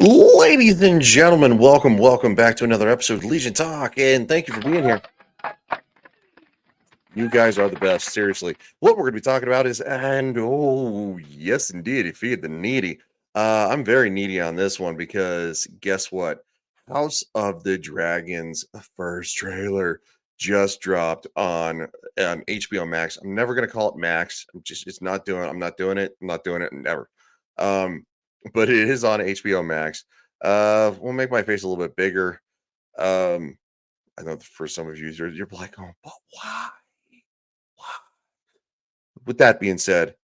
Ladies and gentlemen, welcome back to another episode of Legion Talk, and thank you for being here. You guys are the best, seriously. What we're going to be talking about is, yes, indeed, feed the needy. I'm very needy on this one because guess what? House of the Dragons first trailer just dropped on HBO Max. I'm never going to call it Max. It's not doing. I'm not doing it. I'm not doing it never. Um, but it is on HBO Max. We'll make my face a little bit bigger. Um, I know for some of you, you're like, oh, but why? Why? With that being said,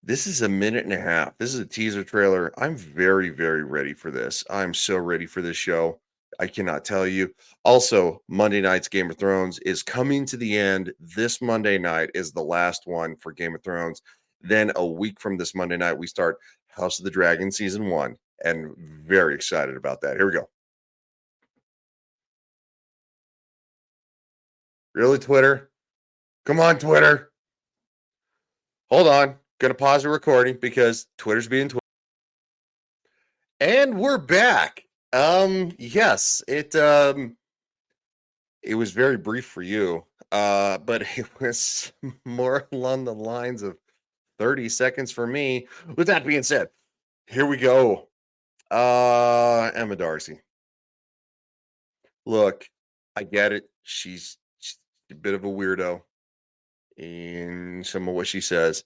this is a minute and a half. This is a teaser trailer. I'm very, very ready for this. I'm so ready for this show. I cannot tell you. Also, Monday night's Game of Thrones is coming to the end. This Monday night is the last one for Game of Thrones. Then a week from this Monday night, we start House of the Dragon season 1, and very excited about that. Here we go. Really, Twitter? Come on, Twitter. Hold on. Gonna pause the recording because Twitter's being Twitter. And we're back. Yes, it was very brief for you. But it was more along the lines of 30 seconds for me. With that being said, here we go. Emma Darcy. Look, I get it. She's a bit of a weirdo in some of what she says.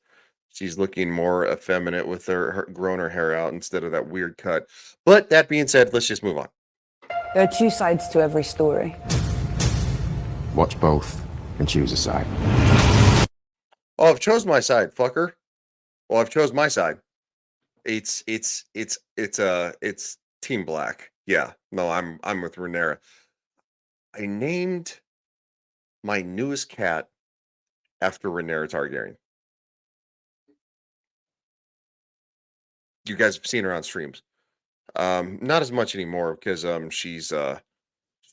She's looking more effeminate with her growing her hair out instead of that weird cut. But that being said, let's just move on. There are two sides to every story. Watch both and choose a side. Oh, I've chose my side, fucker. Well, I've chose my side. It's Team Black. Yeah, no, I'm with Rhaenyra. I named my newest cat after Rhaenyra Targaryen. You guys have seen her on streams. Not as much anymore because she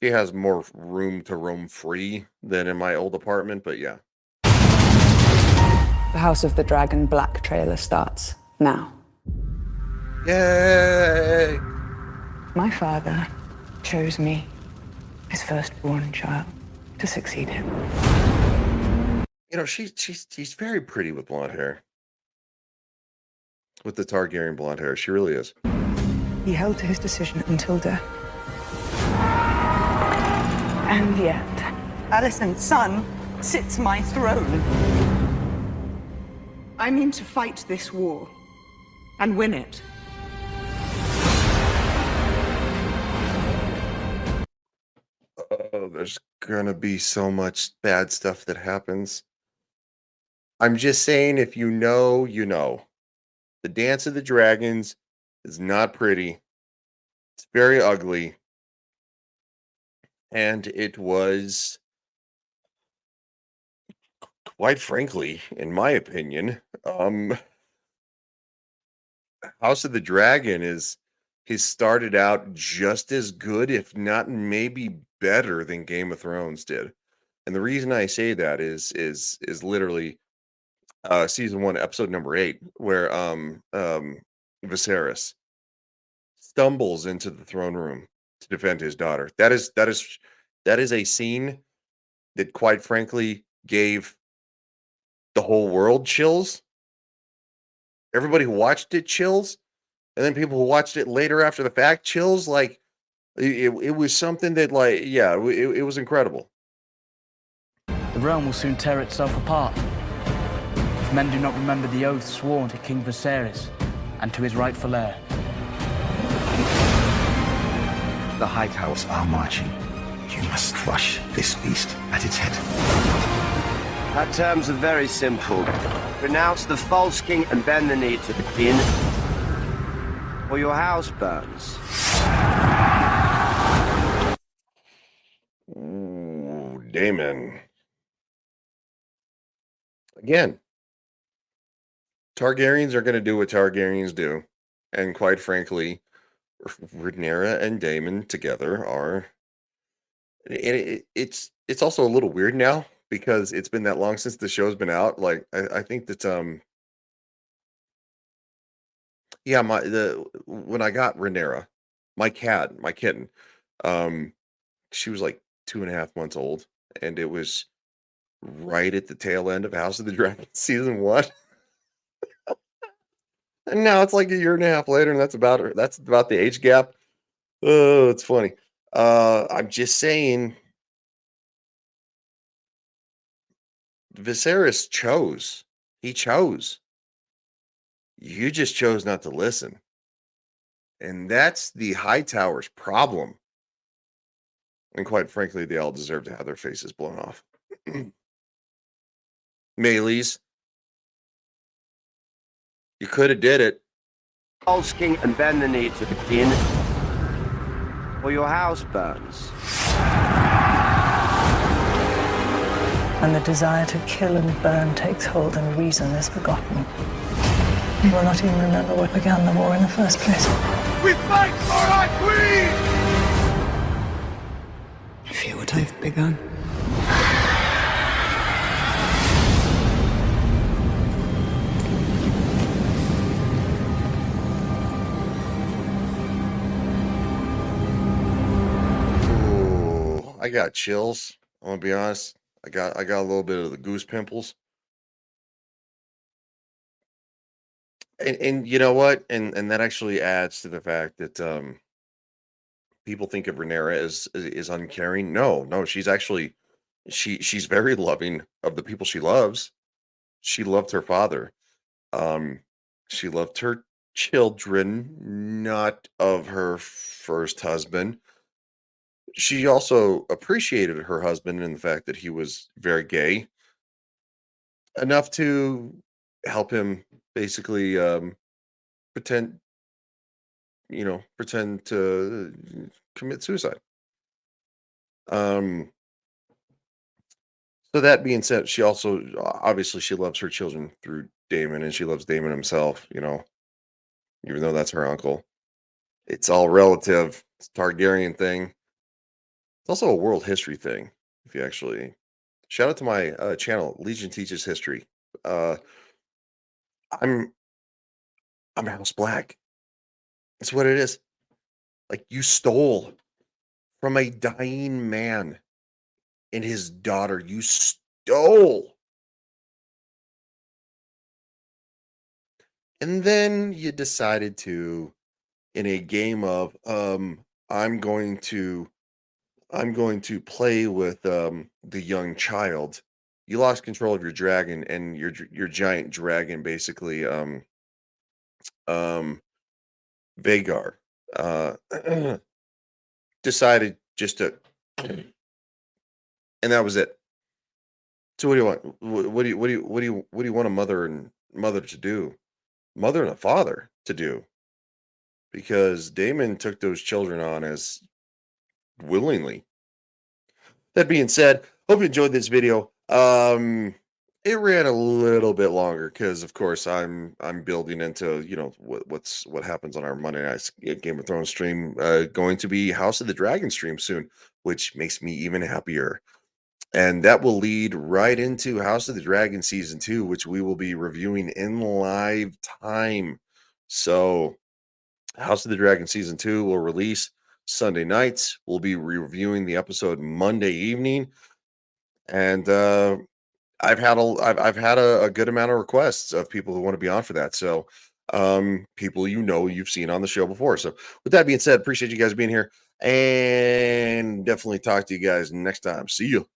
has more room to roam free than in my old apartment, but yeah. The House of the Dragon Black trailer starts now. Yay! My father chose me, his firstborn child, to succeed him. You know, she's very pretty with blonde hair. With the Targaryen blonde hair, she really is. He held to his decision until death. And yet, Alicent's son sits my throne. I mean to fight this war and win it. Oh, there's gonna be so much bad stuff that happens. I'm just saying, if you know, you know. The Dance of the Dragons is not pretty. It's very ugly. And it was, quite frankly, in my opinion, House of the Dragon has started out just as good, if not maybe better than Game of Thrones did. And the reason I say that is literally season 1, episode number 8, where Viserys stumbles into the throne room to defend his daughter. That is a scene that quite frankly gave the whole world chills. Everybody who watched it chills, and then people who watched it later after the fact chills. Like it was something that, like, yeah, it was incredible. The realm will soon tear itself apart. If men do not remember the oath sworn to King Viserys and to his rightful heir. The High Towers are marching. You must crush this beast at its head. Our terms are very simple. Renounce the false king and bend the knee to the queen, or your house burns. Ooh, Damon. Again, Targaryens are going to do what Targaryens do. And quite frankly, Rhaenyra and Daemon together are... It's also a little weird now because it's been that long since the show's been out. Like, I think that yeah, when I got Rhaenyra, my kitten, she was like 2.5 months old, and it was right at the tail end of House of the Dragon season 1. And now it's like a year and a half later, and that's about the age gap. Oh, it's funny. I'm just saying, Viserys chose. He chose. You just chose not to listen. And that's the Hightower's problem. And quite frankly, they all deserve to have their faces blown off. Mayleys, you could have did it. False King and bend the knee to the king, or your house burns. And the desire to kill and burn takes hold and reason is forgotten. We will not even remember what began the war in the first place. We fight for our queen! I feel what I've begun. Ooh, I got chills. I'm gonna be honest. I got a little bit of the goose pimples. And you know what? And that actually adds to the fact that people think of Rhaenyra as uncaring. No, no, she's actually she's very loving of the people she loves. She loved her father. Um, she loved her children, not of her first husband. She also appreciated her husband in the fact that he was very gay, enough to help him basically pretend, pretend to commit suicide. Um, so that being said, she also obviously she loves her children through Damon, and she loves Damon himself. Even though that's her uncle, it's all relative. It's a Targaryen thing. It's also a world history thing. If you actually shout out to my channel, Legion Teaches History. Uh, I'm I'm House Black. That's what it is. Like you stole from a dying man and his daughter. You stole. And then you decided to, in a game of I'm going to play with the young child. You lost control of your dragon, and your giant dragon basically um Vagar uh decided just to, and that was it. So what do you want? What do you want a mother to do? Mother and a father to do? Because Damon took those children on as willingly. That being said, hope you enjoyed this video. It ran a little bit longer because, of course, I'm building into what happens on our Monday night Game of Thrones stream. Going to be House of the Dragon stream soon, which makes me even happier. And that will lead right into House of the Dragon season 2, which we will be reviewing in live time. So House of the Dragon season 2 will release Sunday nights. We'll be reviewing the episode Monday evening, and I've had a good amount of requests of people who want to be on for that. So people you've seen on the show before. So with that being said, appreciate you guys being here, and definitely talk to you guys next time. See you.